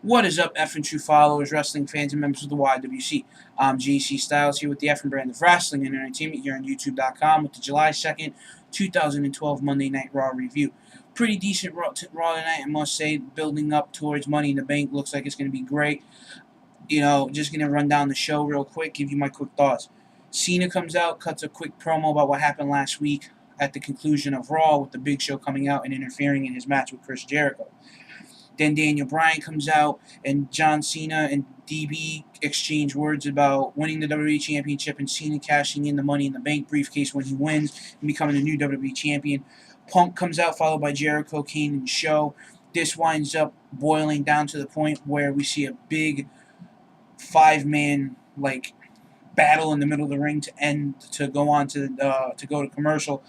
What is up, F and True followers, wrestling fans, and members of the YWC? I'm JC Styles here with the F and brand of wrestling and entertainment here on YouTube.com with the July 2nd, 2012 Monday Night Raw review. Pretty decent Raw tonight, I must say, building up towards Money in the Bank. Looks like it's going to be great. Just going to run down the show real quick, give you my quick thoughts. Cena comes out, cuts a quick promo about what happened last week at the conclusion of Raw with the Big Show coming out and interfering in his match with Chris Jericho. Then Daniel Bryan comes out, and John Cena and DB exchange words about winning the WWE Championship and Cena cashing in the Money in the Bank briefcase when he wins and becoming the new WWE Champion. Punk comes out, followed by Jericho, Kane, and Show. This winds up boiling down to the point where we see a big five-man battle in the middle of the ring to go to commercial.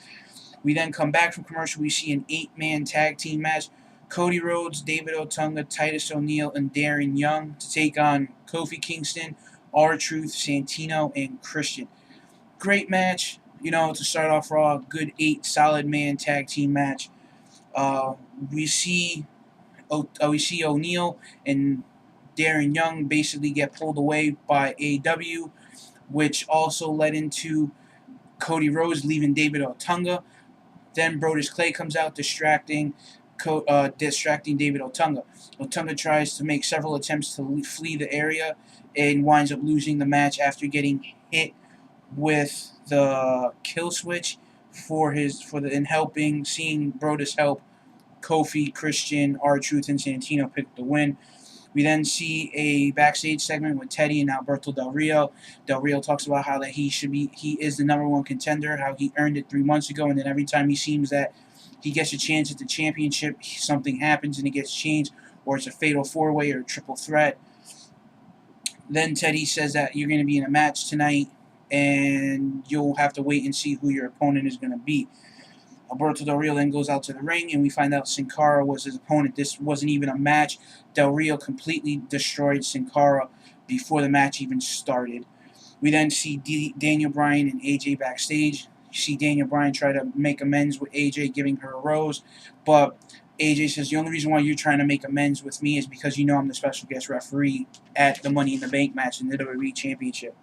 We then come back from commercial. We see an 8-man tag team match. Cody Rhodes, David Otunga, Titus O'Neil, and Darren Young to take on Kofi Kingston, R-Truth, Santino, and Christian. Great match, to start off Raw. Good 8 solid man tag team match. We see O'Neil and Darren Young basically get pulled away by AEW, which also led into Cody Rhodes leaving David Otunga. Then Brodus Clay comes out, distracting David Otunga. Otunga tries to make several attempts to flee the area and winds up losing the match after getting hit with the kill switch seeing Brodus help Kofi, Christian, R-Truth, and Santino pick the win. We then see a backstage segment with Teddy and Alberto Del Rio. Del Rio talks about how that he is the number one contender, how he earned it 3 months ago, and then every time he seems that he gets a chance at the championship, something happens and it gets changed, or it's a fatal 4-way or a triple threat. Then Teddy says that you're going to be in a match tonight, and you'll have to wait and see who your opponent is going to be. Alberto Del Rio then goes out to the ring, and we find out Sin Cara was his opponent. This wasn't even a match. Del Rio completely destroyed Sin Cara before the match even started. We then see Daniel Bryan and AJ backstage. You see Daniel Bryan try to make amends with AJ, giving her a rose, but AJ says, the only reason why you're trying to make amends with me is because you know I'm the special guest referee at the Money in the Bank match in the WWE Championship.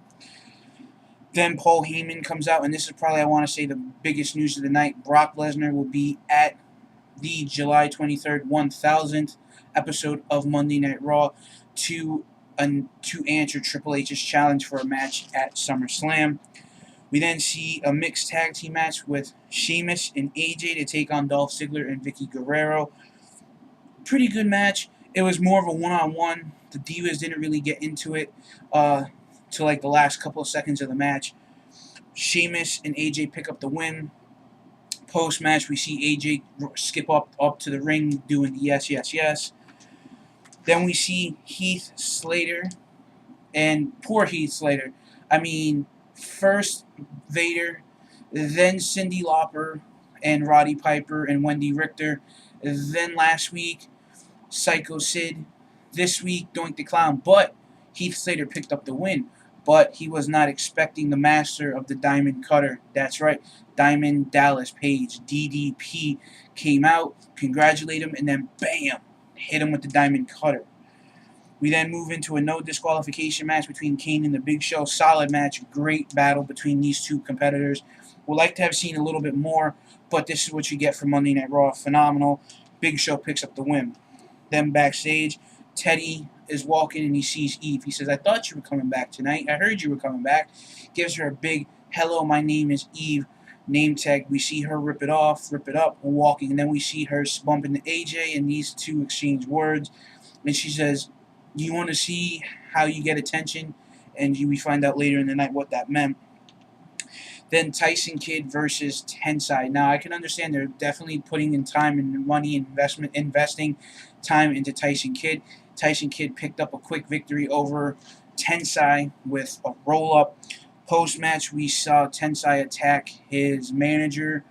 Then Paul Heyman comes out, and this is probably, I want to say, the biggest news of the night. Brock Lesnar will be at the July 23rd, 1000th episode of Monday Night Raw to answer Triple H's challenge for a match at SummerSlam. We then see a mixed tag team match with Sheamus and AJ to take on Dolph Ziggler and Vicky Guerrero. Pretty good match. It was more of a one-on-one. The Divas didn't really get into it till the last couple of seconds of the match. Sheamus and AJ pick up the win. Post-match, we see AJ skip up to the ring doing the yes, yes, yes. Then we see Heath Slater, and poor Heath Slater. First Vader, then Cyndi Lauper and Roddy Piper and Wendy Richter. Then last week, Psycho Sid. This week, Doink the Clown. But Heath Slater picked up the win. But he was not expecting the master of the Diamond Cutter. That's right, Diamond Dallas Page, DDP, came out, congratulated him, and then bam, hit him with the Diamond Cutter. We then move into a no disqualification match between Kane and the Big Show. Solid match, great battle between these two competitors. Would like to have seen a little bit more, but this is what you get from Monday Night Raw. Phenomenal. Big Show picks up the win. Then backstage, Teddy is walking and he sees Eve. He says, I thought you were coming back tonight. I heard you were coming back. Gives her a big, hello, my name is Eve name tag. We see her rip it up, walking. And then we see her bump into AJ, and these two exchange words. And she says, you want to see how you get attention? And we find out later in the night what that meant. Then Tyson Kidd versus Tensai. Now, I can understand they're definitely putting in time and money investing time into Tyson Kidd. Tyson Kidd picked up a quick victory over Tensai with a roll-up. Post-match, we saw Tensai attack his manager.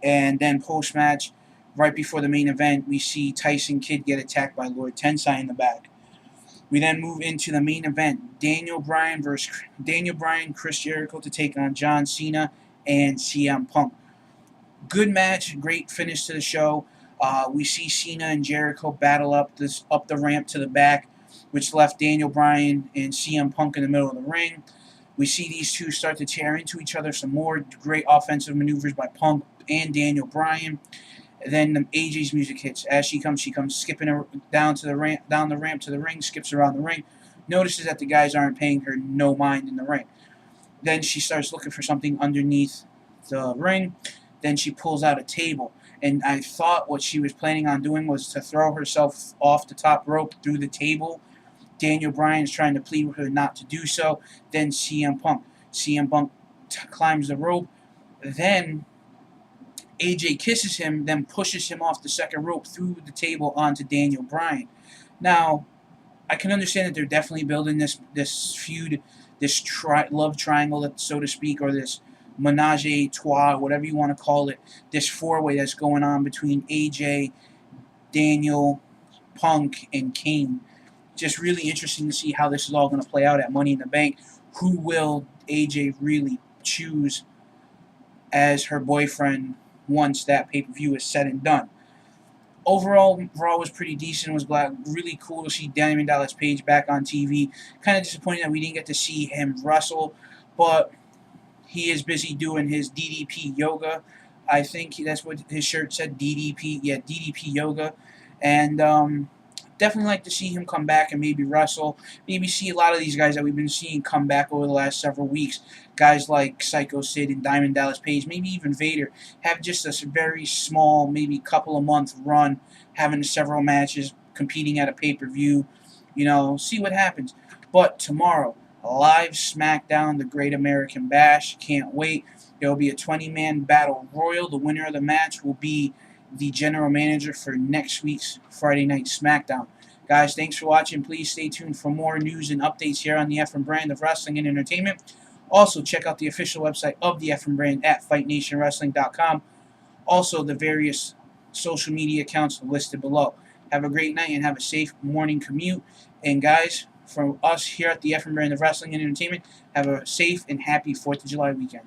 And then post-match, right before the main event, we see Tyson Kidd get attacked by Lord Tensai in the back. We then move into the main event. Daniel Bryan, Chris Jericho to take on John Cena and CM Punk. Good match, great finish to the show. We see Cena and Jericho battle up the ramp to the back. which left Daniel Bryan and CM Punk in the middle of the ring. We see these two start to tear into each other some more. Great offensive maneuvers by Punk and Daniel Bryan. And then AJ's music hits. As she comes skipping down to the ramp to the ring, skips around the ring. Notices that the guys aren't paying her no mind in the ring. Then she starts looking for something underneath the ring. Then she pulls out a table. And I thought what she was planning on doing was to throw herself off the top rope through the table. Daniel Bryan is trying to plead with her not to do so. Then CM Punk. CM Punk climbs the rope. Then AJ kisses him, then pushes him off the second rope through the table onto Daniel Bryan. Now, I can understand that they're definitely building this feud, this love triangle, so to speak, or this menage a trois, whatever you want to call it, this four-way that's going on between AJ, Daniel, Punk, and Kane. Just really interesting to see how this is all going to play out at Money in the Bank. Who will AJ really choose as her boyfriend once that pay-per-view is said and done? Overall, Raw was pretty decent. It was really cool to see Diamond Dallas Page back on TV. Kind of disappointed that we didn't get to see him wrestle, but he is busy doing his DDP yoga. I think that's what his shirt said, DDP. Yeah, DDP yoga. And definitely like to see him come back and maybe wrestle. Maybe see a lot of these guys that we've been seeing come back over the last several weeks. Guys like Psycho Sid and Diamond Dallas Page, maybe even Vader, have just a very small, maybe couple of month run, having several matches, competing at a pay-per-view. See what happens. But tomorrow, live SmackDown, the Great American Bash. Can't wait. There will be a 20-man battle royal. The winner of the match will be the general manager for next week's Friday Night SmackDown. Guys, thanks for watching. Please stay tuned for more news and updates here on the FM brand of wrestling and entertainment. Also, check out the official website of the FM brand at FightNationWrestling.com. Also, the various social media accounts listed below. Have a great night and have a safe morning commute. And guys, from us here at the FM brand of wrestling and entertainment, have a safe and happy 4th of July weekend.